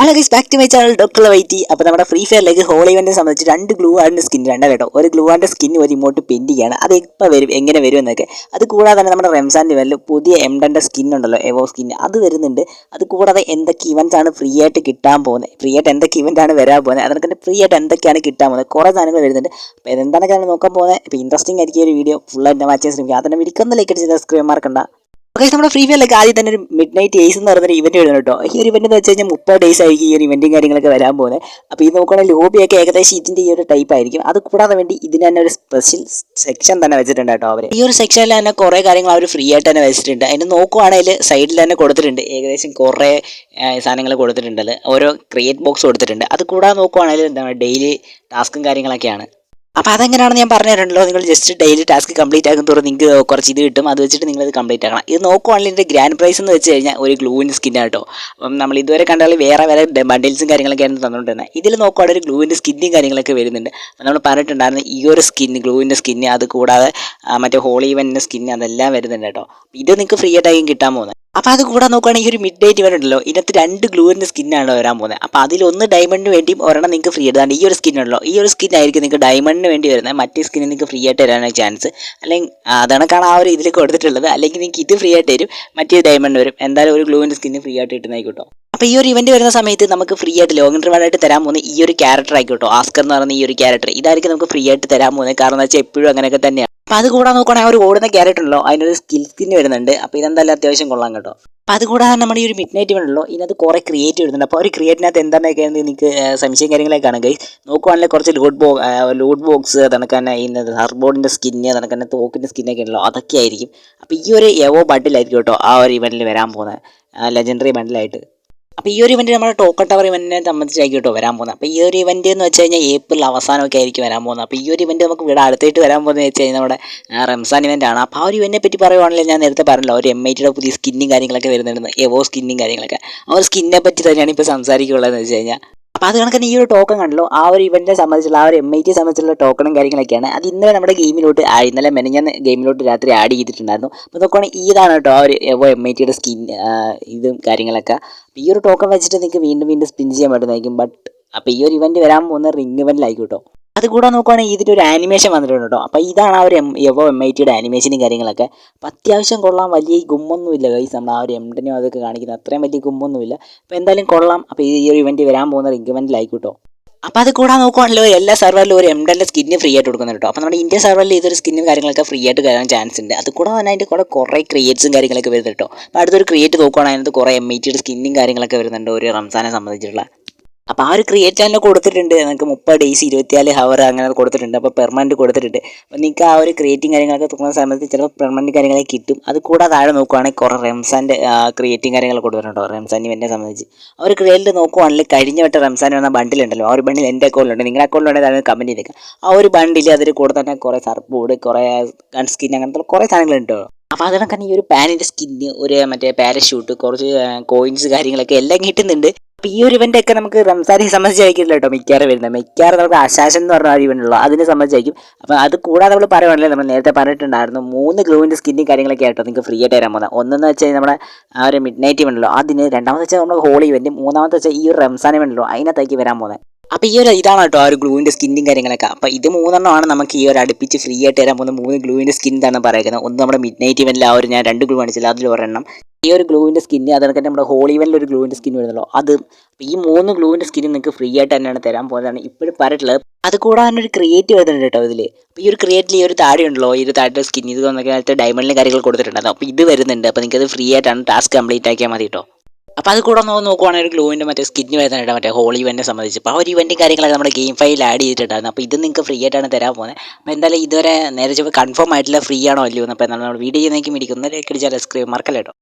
Hello guys, back to my channel doctor Whitey. അപ്പോൾ നമ്മുടെ free ഫയറിലേക്ക് whole ഇവന്റിനെ സംബന്ധിച്ച് 2 glue and skin കേട്ടോ. ഒരു ഗ്ലൂ ആൻഡ് സ്കിൻ ഒരു ഇമോട്ട് പെൻഡിങ്ങാണ്. അത് ഇപ്പോൾ വരും, എങ്ങനെ വരും എന്നൊക്കെ. അത് കൂടാതെ തന്നെ നമ്മുടെ റംസാൻ ലെവലിൽ പുതിയ എംഡൻ്റെ സ്കിൻ ഉണ്ടല്ലോ, എവോ സ്കിൻ, അത് വരുന്നുണ്ട്. അത് കൂടാതെ എന്തൊക്കെ ഇവൻറ്റ്സ് ആണ് ഫ്രീ ആയിട്ട് കിട്ടാൻ പോകുന്നത്, ഫ്രീ ആയിട്ട് എന്തൊക്കെ ഇവൻ്റാണ് വരാൻ പോകുന്നത്, അതൊക്കെ തന്നെ ഫ്രീ ആയിട്ട് എന്തൊക്കെയാണ് കിട്ടാൻ പോകുന്നത്, കുറേ സാധനങ്ങൾ വരുന്നുണ്ട്. അപ്പോൾ ഇതെന്താണെന്നൊക്കെയാണ് നോക്കാൻ പോകുന്നത്. ഇപ്പോൾ ഇൻട്രസ്റ്റിംഗ് ആയിരിക്കും ഒരു വീഡിയോ, ഫുള്ളായിട്ട് വാച്ച് ചെയ്യാൻ ശ്രമിക്കുക. അതിനെ വിളിക്കുന്ന ലൈക്ക് അടിച്ച് സബ്സ്ക്രൈബ് മാർക്കണ്ട. ഓക്കെ, നമ്മുടെ ഫ്രീ ഫയറിലേക്ക് ആദ്യം തന്നെ ഒരു മിഡ് നൈറ്റ് ഏസ് എന്ന് പറഞ്ഞൊരു ഇവന്റ് വരുന്നത് കേട്ടോ. ഈ ഒരു ഇവന്റ് എന്ന് വെച്ച് കഴിഞ്ഞാൽ 30 days ആയിരിക്കും ഈ ഒരു ഇവന്റും കാര്യങ്ങളൊക്കെ വരാൻ പോകുന്നത്. അപ്പോൾ ഇത് നോക്കുകയാണെങ്കിൽ ലോബിയൊക്കെ ഏകദേശം ഇതിൻ്റെ ഈ ഒരു ടൈപ്പ് ആയിരിക്കും. അത് കൂടാതെ വേണ്ടി ഇതിന് തന്നെ ഒരു സ്പെഷ്യൽ സെക്ഷൻ തന്നെ വെച്ചിട്ടുണ്ട് കേട്ടോ അവർ. ഈ ഒരു സെക്ഷനിൽ തന്നെ കുറേ കാര്യങ്ങൾ അവർ ഫ്രീ ആയിട്ട് തന്നെ വെച്ചിട്ടുണ്ട്. അതിന് നോക്കുവാണെങ്കിൽ സൈഡിൽ തന്നെ കൊടുത്തിട്ടുണ്ട്, ഏകദേശം കുറേ സാധനങ്ങൾ കൊടുത്തിട്ടുണ്ട്. ഓരോ ക്രിയേറ്റ് ബോക്സ് കൊടുത്തിട്ടുണ്ട്. അത് കൂടാതെ നോക്കുവാണെങ്കിൽ എന്താണ് ഡെയിലി ടാസ്കും കാര്യങ്ങളൊക്കെയാണ്. അപ്പോൾ അതെങ്ങനെയാണെന്ന് ഞാൻ പറഞ്ഞു തരണ്ടല്ലോ. നിങ്ങൾ ജസ്റ്റ് ഡെയിലി ടാസ്ക് കംപ്ലീറ്റ് ആക്കും തോറും നിങ്ങൾക്ക് കുറച്ച് ഇത് കിട്ടും. അത് വെച്ചിട്ട് നിങ്ങളത് കംപ്ലീറ്റ് ആക്കണം. ഇത് നോക്കുവാണെങ്കിൽ ഇതിൻ്റെ ഗ്രാൻഡ് പ്രൈസ് എന്ന് വെച്ച് കഴിഞ്ഞാൽ ഒരു ഗ്ലൂവിൻ്റെ സ്കിന്നാണ് കേട്ടോ. അപ്പം നമ്മൾ ഇതുവരെ കണ്ടാൽ വേറെ ബണ്ടിൽസും കാര്യങ്ങളൊക്കെയാണ് തന്നുകൊണ്ടിരുന്നത്. ഇതിൽ നോക്കുവാണെങ്കിൽ ഒരു ഗ്ലൂവിൻ്റെ സ്കിന്നും കാര്യങ്ങളൊക്കെ വരുന്നുണ്ട്. അപ്പോൾ നമ്മൾ പറഞ്ഞിട്ടുണ്ടായിരുന്നു ഈ ഒരു സ്കിന്ന്, ഗ്ലൂവിൻ്റെ സ്കിന്ന്, അത് കൂടാതെ മറ്റേ ഹോളി ഇവൻ്റിൻ്റെ സ്കിന്ന്, അതെല്ലാം വരുന്നുണ്ട് കേട്ടോ. ഇത് നിങ്ങൾക്ക് ഫ്രീ ആയിട്ടായിരിക്കും കിട്ടാൻ പോകുന്നത്. അപ്പോൾ അത് കൂടെ നോക്കുകയാണെങ്കിൽ ഈ ഒരു മിഡ് നൈറ്റ് ഇവൻ്റ് ഉണ്ടല്ലോ, ഇതിനകത്ത് 2 ഗ്ലൂവിൻ്റെ സ്കിന്നാണ് വരാൻ പോകുന്നത്. അപ്പോൾ അതിലൊന്ന് ഡയമണ്ടിന് വേണ്ടിയും ഒരെണ്ണം നിങ്ങൾക്ക് ഫ്രീ ആയിട്ട്. ഈ ഒരു സ്കിന്നുണ്ടല്ലോ, ഈ ഒരു സ്കിന്നായിരിക്കും നിങ്ങൾക്ക് ഡയമണ്ടിന് വേണ്ടി വരുന്നത്. മറ്റേ സ്കിന്നിന് നിങ്ങൾക്ക് ഫ്രീ ആയിട്ട് തരാനാണ് ചാൻസ്. അല്ലെങ്കിൽ അതാണ് ആ ഒരു ഇതിൽ കൊടുത്തിട്ടുള്ളത്. അല്ലെങ്കിൽ നിങ്ങൾക്ക് ഇത് ഫ്രീ ആയിട്ട് തരും, മറ്റേ ഡയമണ്ട് വരും. എന്തായാലും ഒരു ഗ്ലൂവിൻ്റെ സ്കിന്ന് ഫ്രീ ആയിട്ട് കിട്ടുന്നതായിക്കോട്ടോ. അപ്പോൾ ഈ ഒരു ഇവന്റ് വരുന്ന സമയത്ത് നമുക്ക് ഫ്രീ ആയിട്ട് ലോഗിൻ റിവാർഡായിട്ട് തരാൻ പോകുന്ന ഈ ഒരു ക്യാരക്ടർ ആയിക്കോട്ടോ, ആസ്കർ എന്ന് പറയുന്ന ഈ ഒരു ക്യാരക്ടർ, ഇതായിരിക്കും നമുക്ക് ഫ്രീ ആയിട്ട് തരാൻ പോകുന്നത്. കാരണം എന്ന് വെച്ചാൽ എപ്പോഴും അങ്ങനെയൊക്കെ തന്നെയാണ്. അപ്പോൾ അത് കൂടാതെ നോക്കുകയാണെങ്കിൽ ഒരു ഓടുന്ന ക്യാരക്ടർ ഉണ്ടല്ലോ, അതിനൊരു സ്കിന്ന് വരുന്നുണ്ട്. അപ്പോൾ ഇതെന്തായാലും അത്യാവശ്യം കൊള്ളാം കേട്ടോ. അപ്പോൾ അത് കൂടാതെ നമ്മുടെ ഈ ഒരു മിഡ് നൈറ്റ് ഉണ്ടല്ലോ, ഇതിനകത്ത് കുറേ ക്രിയേറ്റ് വരുന്നുണ്ട്. അപ്പോൾ ഒരു ക്രിയേറ്റിനകത്ത് എന്താണെന്നൊക്കെ നിങ്ങൾക്ക് സംശയം കാര്യങ്ങളൊക്കെ ആണ് ഗൈസ്. നോക്കുവാണെങ്കിൽ കുറച്ച് ലൂട്ട് ബോക്സ്, അതൊക്കെ തന്നെ ഈ ഹർബോർഡിൻ്റെ സ്കിന്ന്, അതൊക്കെ തന്നെ തോക്കിൻ്റെ സ്കിന്നൊക്കെ ഉണ്ടല്ലോ, അതൊക്കെ ആയിരിക്കും. അപ്പോൾ ഈ ഒരു എവോ ബണ്ടിലായിരിക്കും കേട്ടോ ആ ഒരു ഇവൻറ്റിൽ വരാൻ പോകുന്നത്, ലെജൻഡറി ബണ്ടിലായിട്ട്. അപ്പോൾ ഈ ഒരു ഇവൻറ്റ് നമ്മുടെ ടോക്കൺ ടവർ ഇവൻറ്റിനെ സംബന്ധിച്ചായിരിക്കും കേട്ടോ വരാൻ പോകുന്നത്. അപ്പോൾ ഈ ഒരു ഇവൻറ്റ് എന്ന് വെച്ച് കഴിഞ്ഞാൽ ഏപ്രിൽ അവസാനമൊക്കെ ആയിരിക്കും വരാൻ പോകുന്നത്. അപ്പോൾ ഈ ഒരു ഇവൻറ്റ് നമുക്ക് ഇവിടെ അടുത്തായിട്ട് വരാൻ പോകുന്നത് വെച്ച് കഴിഞ്ഞാൽ നമ്മുടെ റംസാൻ ഇവൻ്റ് ആണ്. അപ്പോൾ ആ ഒരു ഇവൻറ്റിനെ പറ്റി പറയുവാണെങ്കിൽ ഞാൻ നേരത്തെ പറഞ്ഞല്ലോ, ഒരു M80 പുതിയ സ്കിന്നും കാര്യങ്ങളൊക്കെ വരുന്നുണ്ട്, എവോ സ്കിന്നും കാര്യങ്ങളൊക്കെ. ആ ഒരു സ്കിന്നിനെ പറ്റി തന്നെയാണ് ഇപ്പോൾ സംസാരിക്കുള്ളതെന്ന് വെച്ച് കഴിഞ്ഞാൽ. അപ്പോൾ അത് കണക്ക് ഈ ഒരു ടോക്കൺ കണ്ടല്ലോ, ആ ഒരു ഇവൻറ്റിനെ സംബന്ധിച്ചുള്ള ആ ഒരു M80 സംബന്ധിച്ചുള്ള ടോക്കണും കാര്യങ്ങളൊക്കെയാണ്. അത് ഇന്നലെ നമ്മുടെ ഗെയിമിലോട്ട് ഇന്നലെ മെനഞ്ഞാന്ന് ഗെയിമിലോട്ട് രാത്രി ആഡ് ചെയ്തിട്ടുണ്ടായിരുന്നു. അപ്പോൾ നോക്കുകയാണെങ്കിൽ ഇതാണ് കേട്ടോ ആ ഒരു എവോ M80 സ്കിൻ, ഇതും കാര്യങ്ങളൊക്കെ. ഈ ഒരു ടോക്കൺ വെച്ചിട്ട് നിങ്ങൾക്ക് വീണ്ടും സ്പിൻ ചെയ്യാൻ പറ്റുന്നതായിരിക്കും. ബട്ട് അപ്പോൾ ഈ ഒരു ഇവൻറ്റ് വരാൻ പോകുന്ന റിംഗ് ഇവൻറ്റിലായിരിക്കും കേട്ടോ. അത് കൂടെ നോക്കുകയാണെങ്കിൽ ഇതിൻ്റെ ഒരു ആനിമേഷൻ വന്നിട്ടുണ്ട് കേട്ടോ. അപ്പോൾ ഇതാണ് ആ ഒരു എവോ M80 ആനിമേഷനും കാര്യങ്ങളൊക്കെ. അപ്പോൾ അത്യാവശ്യം കൊള്ളാം. വലിയ ഗുമ്മൊന്നുമില്ല ഗൈസ്, നമ്മൾ ആ ഒരു എംഡനെയോ അതൊക്കെ കാണിക്കുന്നത് അത്രയും വലിയ ഗുമ്മൊന്നുമില്ല. അപ്പോൾ എന്തായാലും കൊള്ളാം. അപ്പോൾ ഈ ഒരു ഇവൻറ്റ് വരാൻ പോകുന്ന റിംഗ് ഇവൻറ്റിലായിരിക്കും കേട്ടോ. അപ്പോൾ അത് കൂടാതെ നോക്കുകയാണല്ലോ, എല്ലാ സെർവറിലും ഒരു എംഡൻ്റെ സ്കിന്ന് ഫ്രീ ആയിട്ട് കൊടുക്കുന്നുണ്ട് കേട്ടോ. അപ്പോൾ നമ്മുടെ ഇന്ത്യ സെർവറിൽ ഇതൊരു സ്കിന്നും കാര്യങ്ങളൊക്കെ ഫ്രീ ആയിട്ട് കയറാൻ ചാൻസ് ഉണ്ട്. അത് കൂടാതെ തന്നെ അതിൻ്റെ കൂടെ കുറേ ക്രിയേറ്റ്സും കാര്യങ്ങളൊക്കെ വരുന്നുണ്ട് കേട്ടോ. അപ്പോൾ അടുത്തൊരു ക്രിയേറ്റ് നോക്കുകയാണെങ്കിൽ അതിനകത്ത് കുറേ M80 സ്കിന്നും കാര്യങ്ങളൊക്കെ വരുന്നുണ്ട് ഒരു റംസാനെ സംബന്ധിച്ചിട്ടുള്ള. അപ്പോൾ ആ ഒരു ക്രിയേറ്റ് ചാനൽ കൊടുത്തിട്ടുണ്ട്, നിങ്ങൾക്ക് 30 days 24 hour അങ്ങനെ കൊടുത്തിട്ടുണ്ട്. അപ്പോൾ പെർമനൻറ്റ് കൊടുത്തിട്ടുണ്ട്. അപ്പോൾ നിങ്ങൾക്ക് ആ ഒരു ക്രിയേറ്റിംഗ് കാര്യങ്ങളൊക്കെ തുറന്ന സമയത്ത് ചിലപ്പോൾ പെർമനൻറ്റ് കാര്യങ്ങളൊക്കെ കിട്ടും. അത് കൂടാതെ താഴെ നോക്കുവാണെങ്കിൽ കുറേ റംസാൻ്റെ ക്രിയേറ്റിംഗ് കാര്യങ്ങൾ കൊടുത്തിട്ടുണ്ടോ റംസാൻ ഇവൻ്റെ സംബന്ധിച്ച്. ആ ഒരു ക്രിയേറ്റിൽ നോക്കുവാണെങ്കിൽ കഴിഞ്ഞ വട്ടം റംസാൻ വന്ന ബണ്ടിലുണ്ടല്ലോ, ആ ഒരു ബണ്ടിൽ എൻ്റെ അക്കൗണ്ടിലുണ്ട്, നിങ്ങളുടെ അക്കൗണ്ടിലുണ്ടെങ്കിൽ അത് കമൻറ്റ് ചെയ്തേക്കാം. ആ ഒരു ബണ്ടിൽ അതിൽ കൂടെ തന്നെ കുറേ സർബോർഡ്, കുറേ ഗൺ സ്കിൻ, അങ്ങനത്തെ കുറേ സാധനങ്ങളുണ്ട്. അപ്പോൾ അതിനൊക്കെ ഈ ഒരു പാനിൻ്റെ സ്കിന്ന്, ഒരു മറ്റേ പാരഷൂട്ട്, കുറച്ച് കോയിൻസ് കാര്യങ്ങളൊക്കെ എല്ലാം കിട്ടുന്നുണ്ട്. അപ്പോൾ ഈ ഒരു ഇവൻ്റൊക്കെ നമുക്ക് റംസാനെ സംബന്ധിച്ചായിരിക്കില്ല കേട്ടോ മിക്കവാറും വരുന്നത്. മിക്കവാറും നമുക്ക് അശാഷൻ എന്ന് പറഞ്ഞ ഒരു ഇവൻ്റുള്ളൂ, അതിനെ സംബന്ധിച്ചായിരിക്കും. അപ്പോൾ അത് കൂടാതെ നമ്മൾ പറയുവാണെങ്കിൽ നമ്മൾ നേരത്തെ പറഞ്ഞിട്ടുണ്ടായിരുന്നു 3 ഗ്ലൂവിൻ്റെ സ്കിന്നും കാര്യങ്ങളൊക്കെ ആയിട്ടോ നിങ്ങൾക്ക് ഫ്രീ ആയിട്ട് തരാൻ പോകുന്നത്. ഒന്നെന്ന് വെച്ചാൽ നമ്മുടെ ആ ഒരു മിഡ് നൈറ്റ് ഇവൻ്റുള്ളൂ അതിന്, രണ്ടാമത്തെ വെച്ചാൽ നമ്മൾ ഹോളി ഇവൻ്റ്, മൂന്നാമത്തെ വെച്ചാൽ ഈ ഒരു റംസാൻ ഇവൻ്റുള്ളൂ അതിനകത്തേക്ക് വരാൻ പോകുന്നത്. അപ്പോൾ ഈ ഒരു ഇതാണ് കേട്ടോ ആ ഒരു ഗ്ലൂവിൻ്റെ സ്കിന്നും കാര്യങ്ങളൊക്കെ. അപ്പോൾ ഇത് 3 നമുക്ക് ഈ ഒരു അടുപ്പിച്ച് ഫ്രീ ആയിട്ട് തരാൻ പോകുന്ന 3 ഗ്ലൂവിൻ്റെ സ്കിൻ എന്നാണ് പറയുന്നത്. ഒന്ന് നമ്മുടെ മിഡ് നൈറ്റ് ഇവൻ്റിൽ ആ ഒരു ഞാൻ 2 ഗ്ലൂ കാണിച്ചില്ല, അതിൽ ഒരെണ്ണം ഈ ഒരു ഗ്ലൂവിൻ്റെ സ്കിന്ന്, അതൊക്കെ നമ്മുടെ ഹോളി ഇവൻ്റിൽ ഒരു ഗ്ലൂവിൻ്റെ സ്കിൻ വരുന്നല്ലോ അത്. ഈ 3 ഗ്ലൂവിൻ്റെ സ്കിന്ന് നിങ്ങൾക്ക് ഫ്രീ ആയിട്ട് തന്നെയാണ് തരാൻ പോകുന്നതാണ് ഇപ്പോഴും പറഞ്ഞിട്ടുള്ളത്. അത് കൂടാതെ തന്നെ ഒരു ക്രിയേറ്റ് വരുന്നുണ്ട് കേട്ടോ ഇതിൽ. അപ്പോൾ ഈ ഒരു ക്രിയേറ്റിൽ ഈ ഒരു താഴെ ഉണ്ടല്ലോ, ഈ ഒരു താഴത്തെ സ്കിൻ, ഇത് വന്നൊക്കെ ഡയമണ്ടിൻ്റെ കാര്യങ്ങൾ കൊടുത്തിട്ടുണ്ട്. അപ്പോൾ ഇത് വരുന്നുണ്ട്. അപ്പോൾ നിങ്ങൾക്കത് ഫ്രീ ആയിട്ടാണ് ടാസ്ക് കംപ്ലീറ്റ് ആക്കിയാൽ മതി കേട്ടോ. അപ്പോൾ അത് കൂടെ നോക്കുവാണെങ്കിൽ ഒരു ഗ്ലൂവിൻ്റെ മറ്റേ സ്കിന്ന് വരുന്നുണ്ട് മറ്റേ ഹോളി ഇവൻ്റിനെ സംബന്ധിച്ച്. അപ്പോൾ ആ ഒരു ഇവൻ്റും കാര്യങ്ങളൊക്കെ നമ്മുടെ ഗെയിം ഫയലിൽ ആഡ് ചെയ്തിട്ടുണ്ടായിരുന്നു. അപ്പോൾ ഇത് നിങ്ങൾക്ക് ഫ്രീ ആയിട്ടാണ് തരാൻ പോകുന്നത്. അപ്പോൾ എന്തായാലും ഇതുവരെ നേരെ കൺഫേം ആയിട്ടില്ല ഫ്രീ ആണോ അല്ലയോ എന്ന്. അപ്പോൾ നമ്മൾ വീഡിയോ ചെയ്യുന്നേക്കും ഇരിക്കുന്നതിലേക്ക് അടിച്ചാൽ സബ്സ്ക്രൈബ് മറക്കല്ലേട്ടോ.